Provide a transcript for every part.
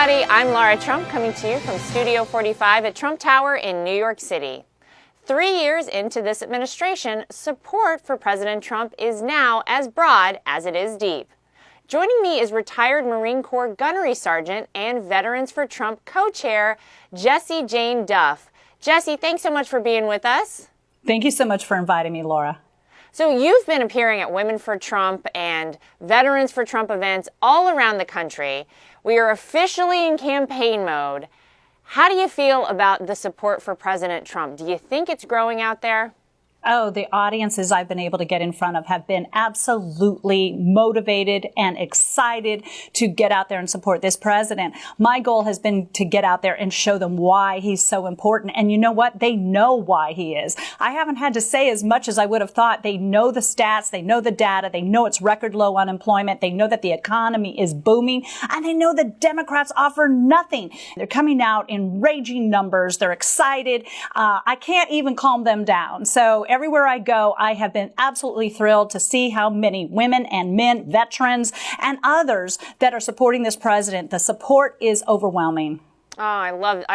everybody. I'm Laura Trump coming to you from Studio 45 at Trump Tower in New York City. 3 years into this administration, support for President Trump is now as broad as it is deep. Joining me is retired Marine Corps Gunnery Sergeant and Veterans for Trump co-chair, Jessie Jane Duff. Jessie, thanks so much for being with us. Thank you so much for inviting me, Laura. So you've been appearing at Women for Trump and Veterans for Trump events all around the country. We are officially in campaign mode. How do you feel about the support for President Trump? Do you think it's growing out there? Oh, the audiences I've been able to get in front of have been absolutely motivated and excited to get out there and support this president. My goal has been to get out there and show them why he's so important. And you know what? They know why he is. I haven't had to say as much as I would have thought. They know the stats. They know the data. They know it's record low unemployment. They know that the economy is booming. And they know the Democrats offer nothing. They're coming out in raging numbers. They're excited. I can't even calm them down. So everywhere I go, I have been absolutely thrilled to see how many women and men, veterans, and others that are supporting this president. The support is overwhelming. Oh, I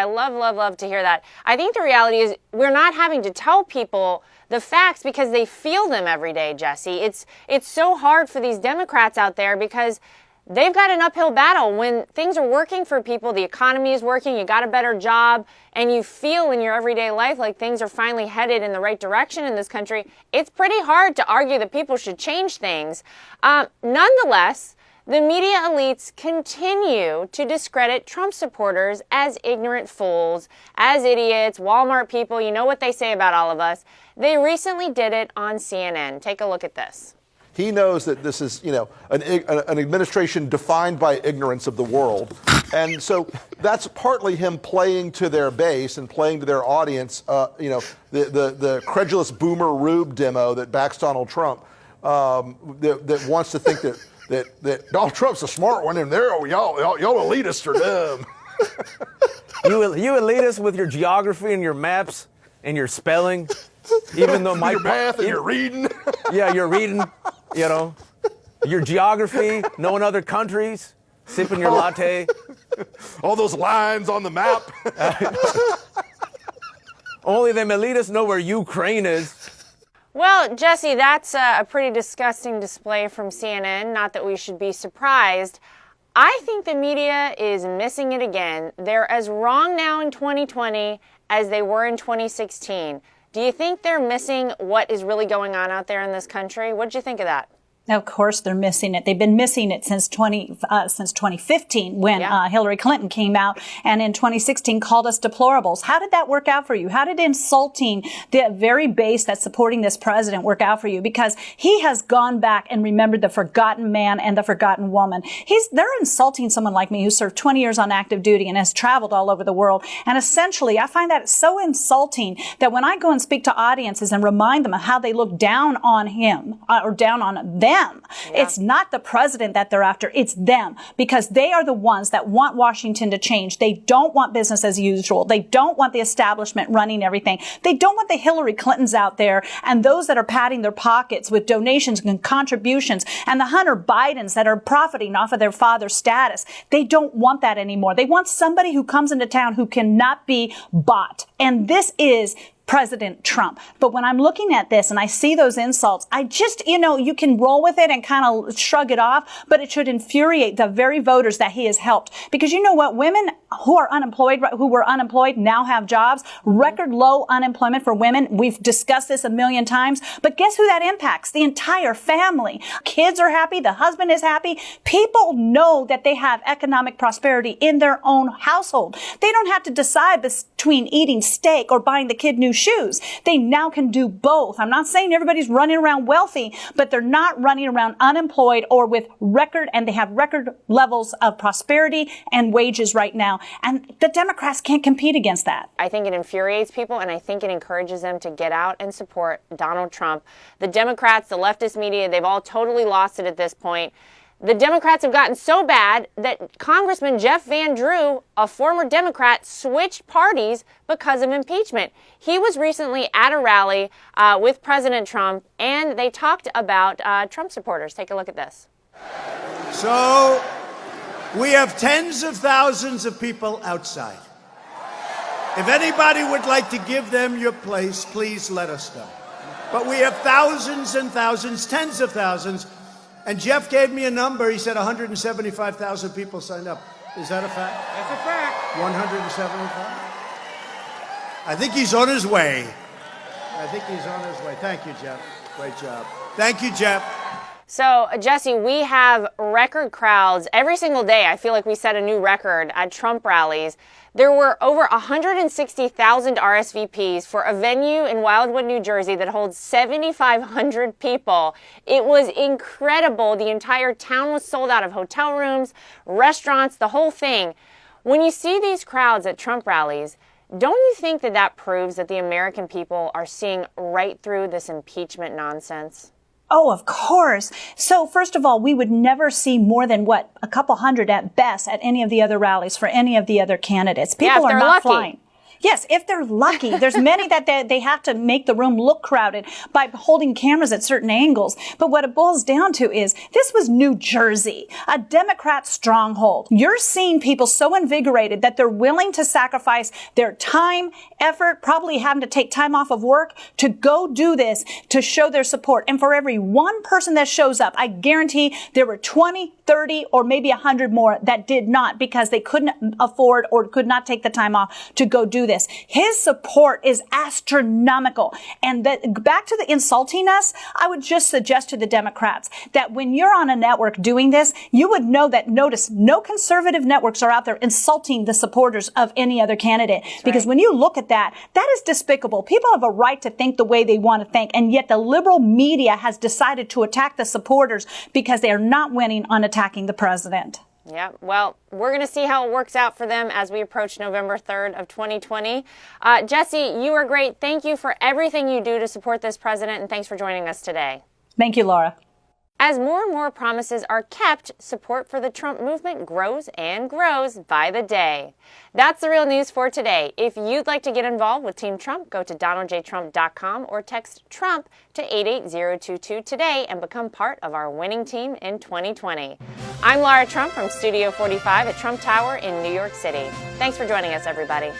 love to hear that. I think the reality is we're not having to tell people the facts because they feel them every day, Jessie. It's so hard for these Democrats out there because they've got an uphill battle. When things are working for people, the economy is working, you got a better job, and you feel in your everyday life like things are finally headed in the right direction in this country, it's pretty hard to argue that people should change things. Nonetheless, the media elites continue to discredit Trump supporters as ignorant fools, as idiots, Walmart people. You know what they say about all of us. They recently did it on CNN. Take a look at this. He knows that this is, an administration defined by ignorance of the world. And so that's partly him playing to their base and playing to their audience, the credulous boomer Rube demo that backs Donald Trump, that wants to think that Donald Trump's a smart one and y'all elitists are dumb. You elitists with your geography and your maps and your spelling, even though your math and your reading. Yeah, you're reading. Your geography, knowing other countries, sipping your latte. All those lines on the map. Only them elitists know where Ukraine is. Well, Jessie, that's a pretty disgusting display from CNN. Not that we should be surprised. I think the media is missing it again. They're as wrong now in 2020 as they were in 2016. Do you think they're missing what is really going on out there in this country? What did you think of that? Of course, they're missing it. They've been missing it since 2015 when Hillary Clinton came out and in 2016 called us deplorables. How did that work out for you? How did insulting the very base that's supporting this president work out for you? Because he has gone back and remembered the forgotten man and the forgotten woman. They're insulting someone like me who served 20 years on active duty and has traveled all over the world. And essentially, I find that so insulting that when I go and speak to audiences and remind them of how they look down on him or down on them, it's not the president that they're after. It's them, because they are the ones that want Washington to change. They don't want business as usual. They don't want the establishment running everything. They don't want the Hillary Clintons out there and those that are padding their pockets with donations and contributions and the Hunter Bidens that are profiting off of their father's status. They don't want that anymore. They want somebody who comes into town who cannot be bought. And this is President Trump. But when I'm looking at this and I see those insults, I just, you can roll with it and kind of shrug it off, but it should infuriate the very voters that he has helped. Because you know what? Women who were unemployed now have jobs. Record low unemployment for women. We've discussed this a million times, but guess who that impacts? The entire family. Kids are happy. The husband is happy. People know that they have economic prosperity in their own household. They don't have to decide between eating steak or buying the kid new shoes. They now can do both. I'm not saying everybody's running around wealthy, but they're not running around unemployed or with and they have record levels of prosperity and wages right now. And the Democrats can't compete against that. I think it infuriates people, and I think it encourages them to get out and support Donald Trump. The Democrats, the leftist media, they've all totally lost it at this point. The Democrats have gotten so bad that Congressman Jeff Van Drew, a former Democrat, switched parties because of impeachment. He was recently at a rally with President Trump, and they talked about Trump supporters. Take a look at this. So We have tens of thousands of people outside. If anybody would like to give them your place, please let us know. But we have thousands and thousands, tens of thousands. And Jeff gave me a number. He said 175,000 people signed up. Is that a fact? That's a fact. 175? I think he's on his way. Thank you, Jeff. Great job. Thank you, Jeff. So, Jessie, we have record crowds every single day. I feel like we set a new record at Trump rallies. There were over 160,000 RSVPs for a venue in Wildwood, New Jersey that holds 7,500 people. It was incredible. The entire town was sold out of hotel rooms, restaurants, the whole thing. When you see these crowds at Trump rallies, don't you think that that proves that the American people are seeing right through this impeachment nonsense? Oh, of course. So first of all, we would never see more than a couple hundred at best at any of the other rallies for any of the other candidates. People are not flying. Yes, if they're lucky. There's many that they have to make the room look crowded by holding cameras at certain angles. But what it boils down to is this was New Jersey, a Democrat stronghold. You're seeing people so invigorated that they're willing to sacrifice their time, effort, probably having to take time off of work to go do this to show their support. And for every one person that shows up, I guarantee there were 20, 30, or maybe 100 more that did not because they couldn't afford or could not take the time off to go do this. His support is astronomical. And back to the insulting us, I would just suggest to the Democrats that when you're on a network doing this, you would know that, notice, no conservative networks are out there insulting the supporters of any other candidate. Because when you look at that, that is despicable. People have a right to think the way they want to think. And yet the liberal media has decided to attack the supporters because they are not winning on attacking the president. Yeah, well, we're going to see how it works out for them as we approach November 3rd of 2020. Jessie, you are great. Thank you for everything you do to support this president, and thanks for joining us today. Thank you, Laura. As more and more promises are kept, support for the Trump movement grows and grows by the day. That's the real news for today. If you'd like to get involved with Team Trump, go to DonaldJTrump.com or text Trump to 88022 today and become part of our winning team in 2020. I'm Laura Trump from Studio 45 at Trump Tower in New York City. Thanks for joining us, everybody.